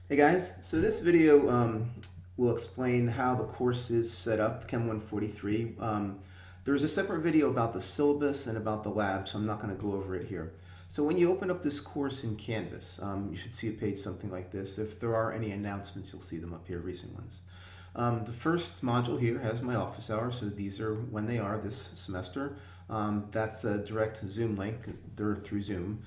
Hey guys, so this video will explain how the course is set up, Chem 143. There's a separate video about the syllabus and about the lab, so I'm not going to go over it here. So when you open up this course in Canvas, you should see a page something like this. If there are any announcements, you'll see them up here, recent ones. The first module here has my office hours, so these are when they are this semester. That's the direct Zoom link, because they're through Zoom.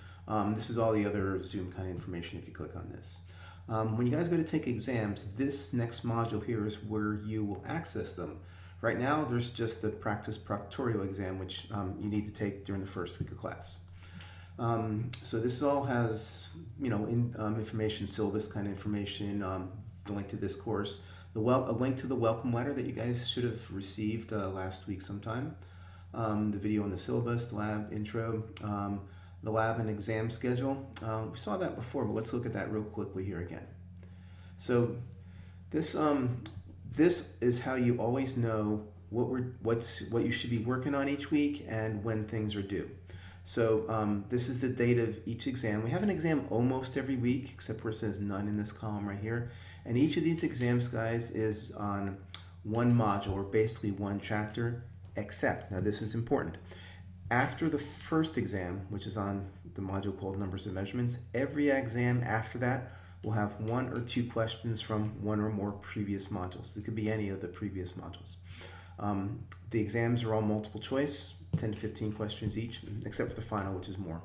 This is all the other Zoom kind of information if you click on this. When you guys go to take exams, this next module here is where you will access them. Right now, there's just the practice proctoral exam, which you need to take during the first week of class. So this all has, information, syllabus kind of information, the link to this course, a link to the welcome letter that you guys should have received last week sometime, the video on the syllabus, the lab intro, the lab and exam schedule. We saw that before, but let's look at that real quickly here again. So this is how you always know what you should be working on each week and when things are due. So this is the date of each exam. We have an exam almost every week, except where it says none in this column right here. And each of these exams, guys, is on one module, or basically one chapter, except, now this is important, after the first exam, which is on the module called Numbers and Measurements, every exam after that will have one or two questions from one or more previous modules. It could be any of the previous modules. The exams are all multiple choice, 10 to 15 questions each, except for the final, which is more.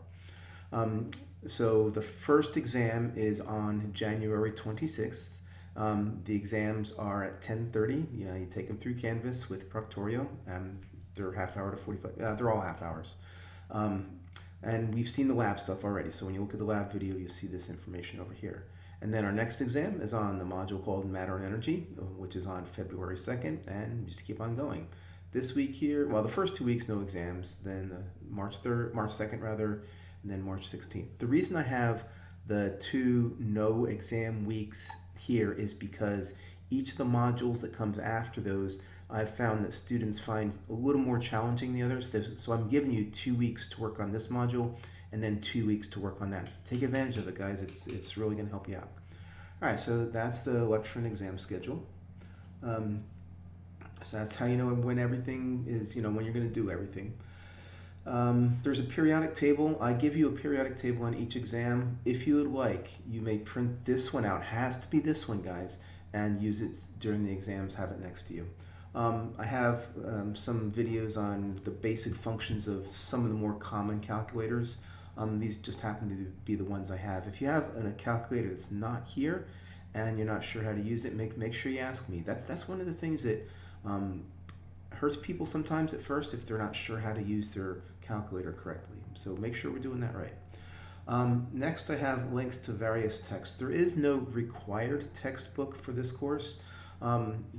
So the first exam is on January 26th. The exams are at 10:30. Yeah, you take them through Canvas with Proctorio. They're half hour to 45. They're all half hours. And we've seen the lab stuff already. So when you look at the lab video, you'll see this information over here. And then our next exam is on the module called Matter and Energy, which is on February 2nd, and just keep on going. This week here, well, the first 2 weeks, no exams, then March 2nd rather, and then March 16th. The reason I have the 2 no exam weeks here is because each of the modules that comes after those, I've found that students find a little more challenging than the others. So I'm giving you 2 weeks to work on this module and then 2 weeks to work on that. Take advantage of it, guys. It's really going to help you out. All right, so that's the lecture and exam schedule. So that's how you know when everything is, when you're going to do everything. There's a periodic table. I give you a periodic table on each exam. If you would like, you may print this one out. It has to be this one, guys, and use it during the exams. Have it next to you. I have some videos on the basic functions of some of the more common calculators. These just happen to be the ones I have. If you have a calculator that's not here and you're not sure how to use it, make sure you ask me. That's one of the things that hurts people sometimes at first if they're not sure how to use their calculator correctly. So make sure we're doing that right. Next, I have links to various texts. There is no required textbook for this course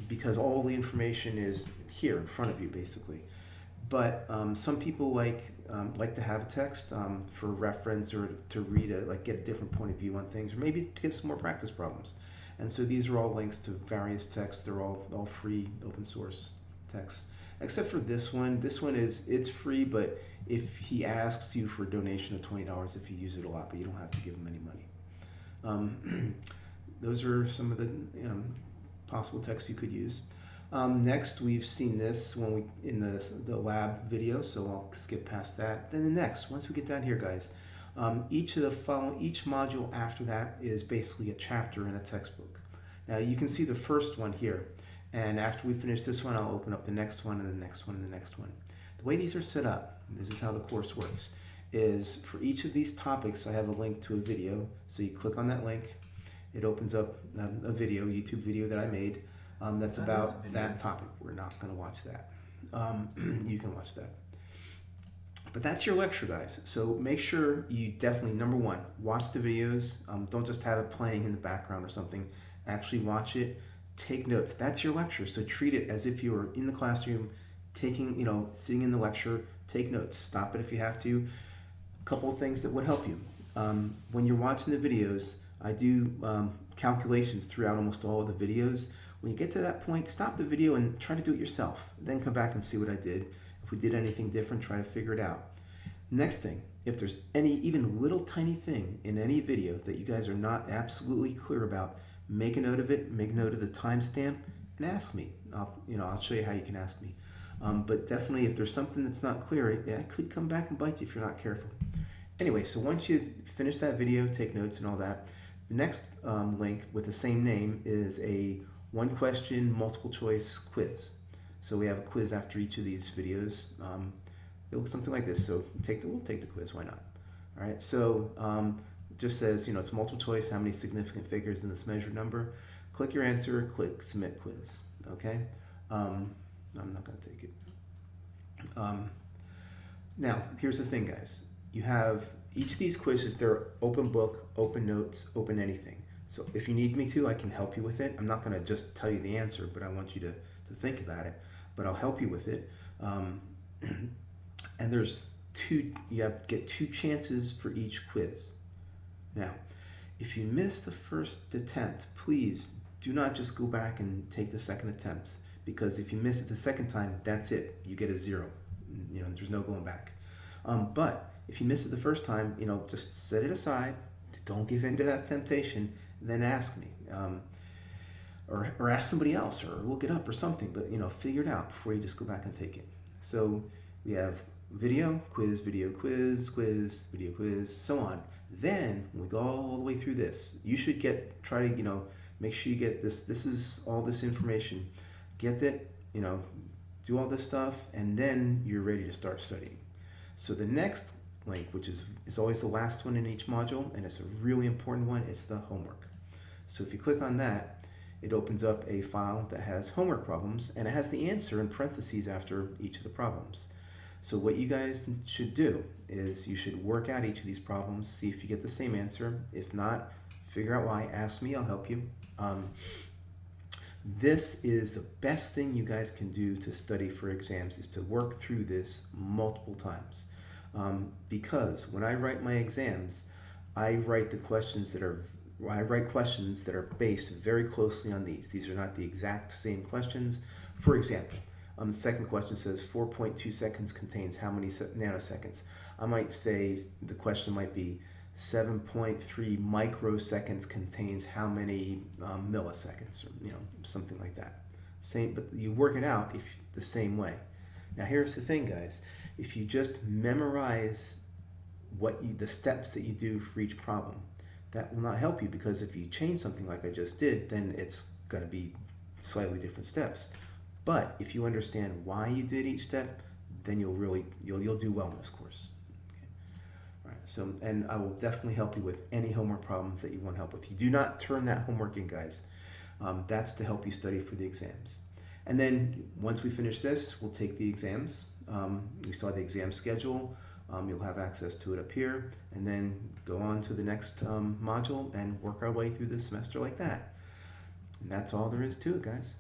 because all the information is here in front of you, basically. But some people like to have a text for reference or to read it, get a different point of view on things, or maybe to get some more practice problems. And so these are all links to various texts. They're all free, open source texts, except for this one. This one it's free, but if he asks you for a donation of $20 if you use it a lot, but you don't have to give him any money. Those are some of the possible texts you could use. Next, we've seen this in the lab video, so I'll skip past that. Then the next, once we get down here, guys, each module after that is basically a chapter in a textbook. Now you can see the first one here, and after we finish this one, I'll open up the next one and the next one and the next one. The way these are set up, this is how the course works, is for each of these topics, I have a link to a video. So you click on that link, it opens up a video, YouTube video that I made. That's about that topic. We're not going to watch that. You can watch that. But that's your lecture, guys. So make sure you definitely, number one, watch the videos. Don't just have it playing in the background or something. Actually watch it. Take notes. That's your lecture. So treat it as if you were in the classroom, sitting in the lecture. Take notes. Stop it if you have to. A couple of things that would help you. When you're watching the videos, I do calculations throughout almost all of the videos. When you get to that point, stop the video and try to do it yourself. Then come back and see what I did. If we did anything different, try to figure it out. Next thing, if there's any even little tiny thing in any video that you guys are not absolutely clear about, make a note of it, make note of the timestamp, and ask me. I'll show you how you can ask me. But definitely, if there's something that's not clear, it could come back and bite you if you're not careful. Anyway, so once you finish that video, take notes and all that, the next link with the same name is a one question multiple choice quiz. So we have a quiz after each of these videos. It looks something like this. So we'll take the quiz. Why not? All right. So just says, it's multiple choice. How many significant figures in this measured number? Click your answer. Click submit quiz. Okay. I'm not going to take it. Now, here's the thing, guys. You have each of these quizzes. They're open book, open notes, open anything. So if you need me to, I can help you with it. I'm not going to just tell you the answer, but I want you to think about it. But I'll help you with it. And you get 2 chances for each quiz. Now, if you miss the first attempt, please do not just go back and take the second attempt, because if you miss it the second time, that's it. You get a 0. There's no going back. But if you miss it the first time, just set it aside. Don't give in to that temptation. Then ask me, or ask somebody else, or look it up or something. But figure it out before you just go back and take it. So we have video, quiz, video, quiz, quiz, video, quiz, so on. Then when we go all the way through this, you should make sure you get this. This is all this information. Get it, do all this stuff, and then you're ready to start studying. So the next link, which is always the last one in each module, and it's a really important one, it's the homework. So if you click on that, it opens up a file that has homework problems, and it has the answer in parentheses after each of the problems. So what you guys should do is you should work out each of these problems, see if you get the same answer. If not, figure out why. Ask me, I'll help you. This is the best thing you guys can do to study for exams, is to work through this multiple times. Because when I write my exams, I write questions that are based very closely on these. These are not the exact same questions. For example, the second question says 4.2 seconds contains how many nanoseconds? I might say the question might be 7.3 microseconds contains how many milliseconds, or something like that. Same, but you work it out the same way. Now here's the thing, guys. If you just memorize the steps that you do for each problem, that will not help you, because if you change something like I just did, then it's going to be slightly different steps. But if you understand why you did each step, then you'll do well in this course. Okay. All right. So, and I will definitely help you with any homework problems that you want help with. You do not turn that homework in, guys. That's to help you study for the exams. And then once we finish this, we'll take the exams. We saw the exam schedule. You'll have access to it up here, and then go on to the next module and work our way through the semester like that. And that's all there is to it, guys.